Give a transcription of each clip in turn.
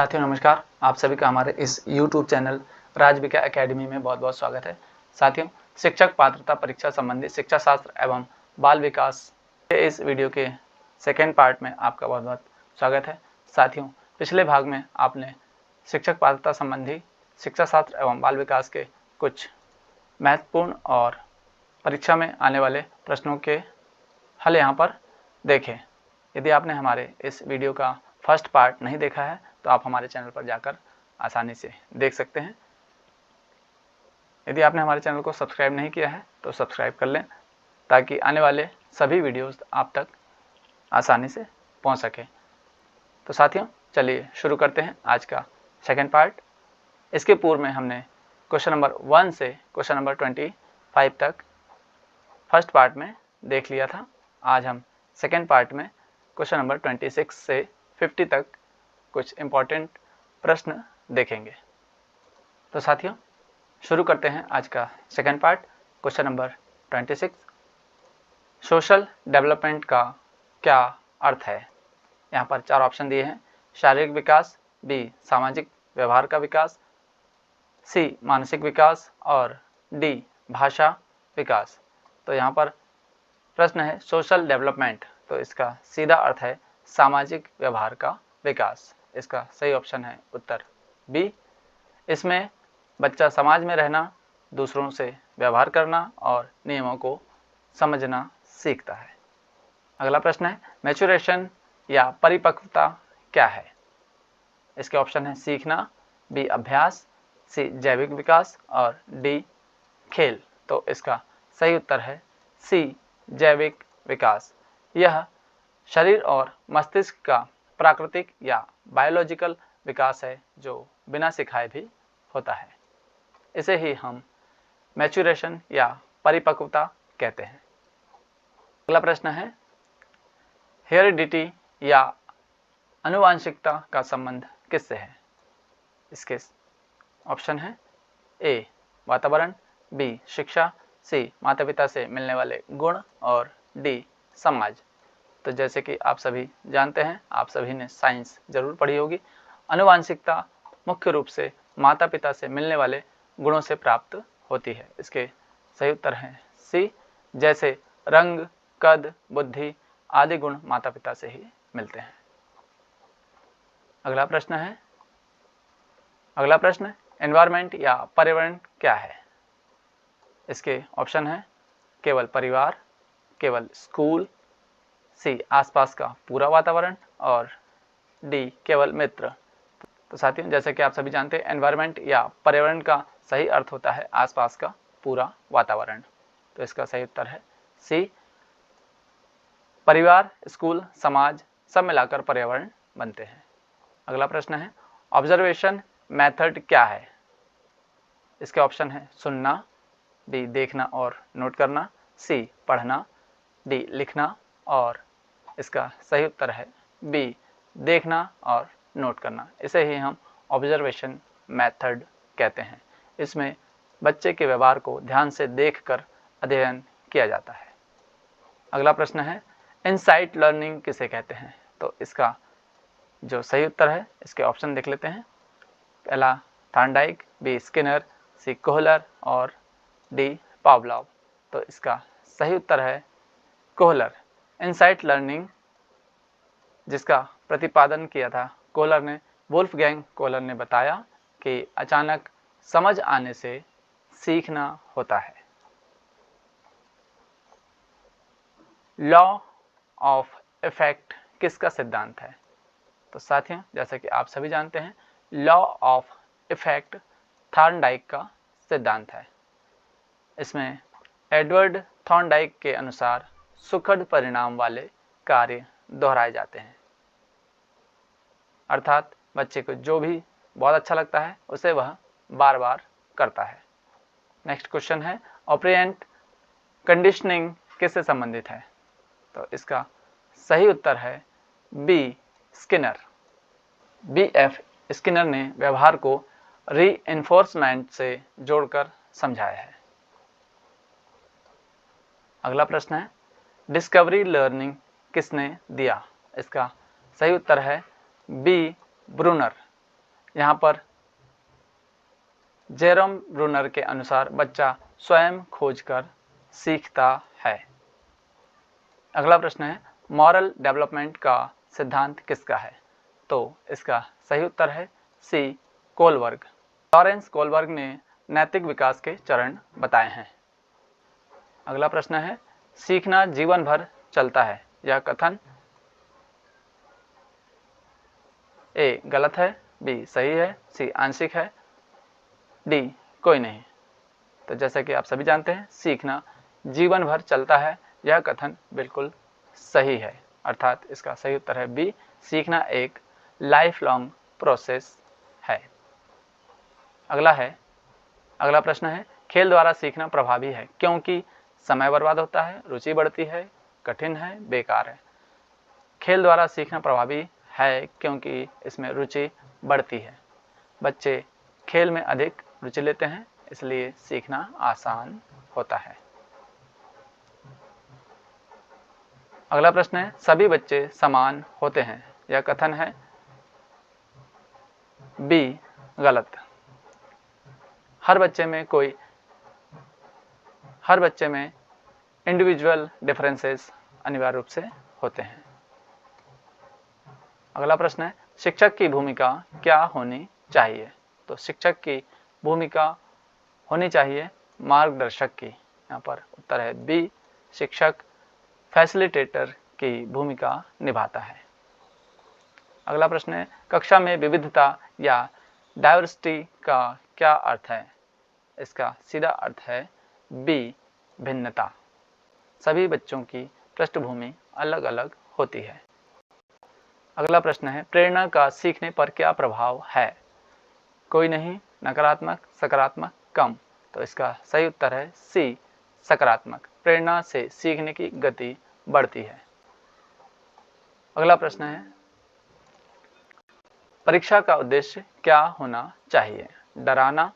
साथियों नमस्कार, आप सभी का हमारे इस YouTube चैनल राजविका एकेडमी में बहुत बहुत स्वागत है। साथियों, शिक्षक पात्रता परीक्षा संबंधी शिक्षा शास्त्र एवं बाल विकास के इस वीडियो के सेकेंड पार्ट में आपका बहुत बहुत स्वागत है। साथियों, पिछले भाग में आपने शिक्षक पात्रता संबंधी शिक्षा शास्त्र एवं बाल विकास के कुछ महत्वपूर्ण और परीक्षा में आने वाले प्रश्नों के हल यहाँ पर देखें। यदि आपने हमारे इस वीडियो का फर्स्ट पार्ट नहीं देखा है तो आप हमारे चैनल पर जाकर आसानी से देख सकते हैं। यदि आपने हमारे चैनल को सब्सक्राइब नहीं किया है तो सब्सक्राइब कर लें ताकि आने वाले सभी वीडियोस आप तक आसानी से पहुंच सके। तो साथियों, चलिए शुरू करते हैं आज का सेकंड पार्ट। इसके पूर्व में हमने क्वेश्चन नंबर 1 से क्वेश्चन नंबर 25 तक फर्स्ट पार्ट में देख लिया था। आज हम सेकंड पार्ट में क्वेश्चन नंबर 26 से 50 तक कुछ इम्पॉर्टेंट प्रश्न देखेंगे। तो साथियों, शुरू करते हैं आज का second part. Question number 26, social development का क्या अर्थ है। यहाँ पर 4 ऑप्शन दिए हैं। शारीरिक विकास, बी सामाजिक व्यवहार का विकास, सी मानसिक विकास और डी भाषा विकास। तो यहाँ पर प्रश्न है सोशल डेवलपमेंट, तो इसका सीधा अर्थ है सामाजिक व्यवहार का विकास। इसका सही ऑप्शन है उत्तर बी। इसमें बच्चा समाज में रहना, दूसरों से व्यवहार करना और नियमों को समझना सीखता है। अगला प्रश्न है मैच्योरेशन या परिपक्वता क्या है। इसके ऑप्शन है सीखना, बी अभ्यास, सी जैविक विकास और डी खेल। तो इसका सही उत्तर है सी जैविक विकास। यह शरीर और मस्तिष्क का प्राकृतिक या बायोलॉजिकल विकास है जो बिना सिखाए भी होता है। इसे ही हम मैच्योरेशन या परिपक्वता कहते हैं। अगला प्रश्न है हेरिडिटी या आनुवांशिकता का संबंध किससे है। इसके ऑप्शन है ए वातावरण, बी शिक्षा, सी माता पिता से मिलने वाले गुण और डी समाज। तो जैसे कि आप सभी जानते हैं, आप सभी ने साइंस जरूर पढ़ी होगी। आनुवांशिकता मुख्य रूप से माता पिता से मिलने वाले गुणों से प्राप्त होती है। इसके सही उत्तर हैं सी, जैसे रंग, कद, बुद्धि आदि गुण माता पिता से ही मिलते हैं। अगला प्रश्न एनवायरनमेंट या पर्यावरण क्या है। इसके ऑप्शन है केवल परिवार, केवल स्कूल, सी आसपास का पूरा वातावरण और डी केवल मित्र। तो साथियों, जैसे कि आप सभी जानते हैं, एनवायरनमेंट या पर्यावरण का सही अर्थ होता है आसपास का पूरा वातावरण। तो इसका सही उत्तर है सी, परिवार, स्कूल, समाज सब मिलाकर पर्यावरण बनते हैं। अगला प्रश्न है ऑब्जर्वेशन मेथड क्या है। इसके ऑप्शन है सुनना, बी देखना और नोट करना, सी पढ़ना, डी लिखना और इसका सही उत्तर है बी देखना और नोट करना। इसे ही हम ऑब्जर्वेशन मेथड कहते हैं। इसमें बच्चे के व्यवहार को ध्यान से देखकर अध्ययन किया जाता है। अगला प्रश्न है इनसाइट लर्निंग किसे कहते हैं। तो इसका जो सही उत्तर है, इसके ऑप्शन देख लेते हैं। पहला थॉर्नडाइक, बी स्किनर, सी कोहलर और डी पावलोव। तो इसका सही उत्तर है कोहलर। इनसाइट लर्निंग जिसका प्रतिपादन किया था कोहलर ने, वुल्फगैंग कोहलर ने बताया कि अचानक समझ आने से सीखना होता है। लॉ ऑफ इफेक्ट किसका सिद्धांत है। तो साथियों, जैसा कि आप सभी जानते हैं, लॉ ऑफ इफेक्ट थॉर्नडाइक का सिद्धांत है। इसमें एडवर्ड थॉर्नडाइक के अनुसार सुखद परिणाम वाले कार्य दोहराए जाते हैं। अर्थात बच्चे को जो भी बहुत अच्छा लगता है उसे वह बार बार करता है। नेक्स्ट क्वेश्चन है ऑपरेंट कंडीशनिंग किससे संबंधित है। तो इसका सही उत्तर है B Skinner. B F Skinner ने व्यवहार को रीइंफोर्समेंट से जोड़कर समझाया है। अगला प्रश्न है डिस्कवरी लर्निंग किसने दिया। इसका सही उत्तर है बी ब्रूनर। यहाँ पर जेरोम ब्रूनर के अनुसार बच्चा स्वयं खोजकर सीखता है। अगला प्रश्न है, मॉरल डेवलपमेंट का सिद्धांत किसका है? तो इसका सही उत्तर है सी, कोलबर्ग। लॉरेंस कोलबर्ग ने नैतिक विकास के चरण बताए हैं। अगला प्रश्न है, सीखना जीवन भर चलता है, यह कथन ए गलत है, बी सही है, सी आंशिक है, डी कोई नहीं। तो जैसा कि आप सभी जानते हैं, सीखना जीवन भर चलता है, यह कथन बिल्कुल सही है, अर्थात इसका सही उत्तर है बी, सीखना एक लाइफ लॉन्ग प्रोसेस है। अगला प्रश्न है, खेल द्वारा सीखना प्रभावी है क्योंकि समय बर्बाद होता है, रुचि बढ़ती है, कठिन है, बेकार है। खेल द्वारा सीखना प्रभावी है क्योंकि इसमें रुचि बढ़ती है। बच्चे खेल में अधिक रुचि लेते हैं, इसलिए सीखना आसान होता है। अगला प्रश्न है, सभी बच्चे समान होते हैं, यह कथन है बी गलत। हर बच्चे में इंडिविजुअल डिफरेंसेस अनिवार्य रूप से होते हैं। अगला प्रश्न है, शिक्षक की भूमिका क्या होनी चाहिए? तो शिक्षक की भूमिका होनी चाहिए मार्गदर्शक की। यहाँ पर उत्तर है बी, शिक्षक फैसिलिटेटर की भूमिका निभाता है। अगला प्रश्न है, कक्षा में विविधता या डाइवर्सिटी का क्या अर्थ है? इसका सीधा अर्थ है बी, भिन्नता। सभी बच्चों की पृष्ठभूमि अलग अलग होती है। अगला प्रश्न है, प्रेरणा का सीखने पर क्या प्रभाव है? कोई नहीं, नकारात्मक, सकारात्मक, कम। तो इसका सही उत्तर है सी, सकारात्मक। प्रेरणा से सीखने की गति बढ़ती है। अगला प्रश्न है, परीक्षा का उद्देश्य क्या होना चाहिए? डराना,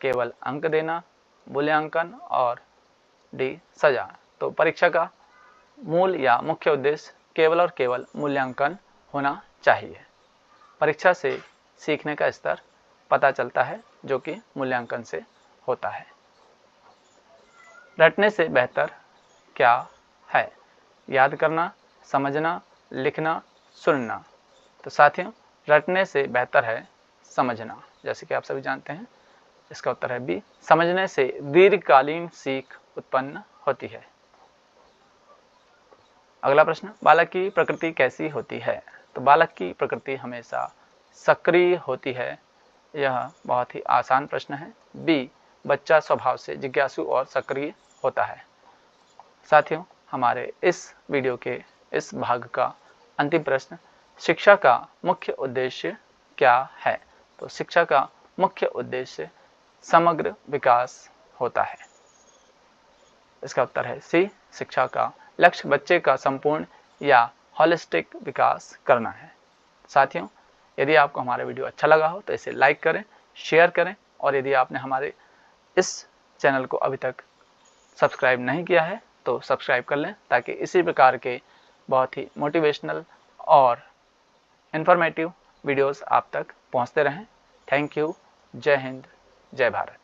केवल अंक देना, मूल्यांकन और डी सजा। तो परीक्षा का मूल या मुख्य उद्देश्य केवल और केवल मूल्यांकन होना चाहिए। परीक्षा से सीखने का स्तर पता चलता है, जो कि मूल्यांकन से होता है। रटने से बेहतर क्या है? याद करना, समझना, लिखना, सुनना। तो साथियों, रटने से बेहतर है समझना, जैसे कि आप सभी जानते हैं। इसका उत्तर है बी, समझने से दीर्घकालीन सीख उत्पन्न होती है। अगला प्रश्न, बालक की प्रकृति कैसी होती है? तो बालक की प्रकृति हमेशा सक्रिय होती है। यह बहुत ही आसान प्रश्न है। बी, बच्चा स्वभाव से जिज्ञासु और सक्रिय होता है। साथियों, हमारे इस वीडियो के इस भाग का अंतिम प्रश्न, शिक्षा का मुख्य उद्देश्य क्या है? तो शिक्षा का मुख्य उद्देश्य समग्र विकास होता है। इसका उत्तर है सी, शिक्षा का लक्ष्य बच्चे का संपूर्ण या होलिस्टिक विकास करना है। साथियों, यदि आपको हमारा वीडियो अच्छा लगा हो तो इसे लाइक करें, शेयर करें, और यदि आपने हमारे इस चैनल को अभी तक सब्सक्राइब नहीं किया है तो सब्सक्राइब कर लें, ताकि इसी प्रकार के बहुत ही मोटिवेशनल और इन्फॉर्मेटिव वीडियोस आप तक पहुंचते रहें। Thank you. जय हिंद, जय भारत।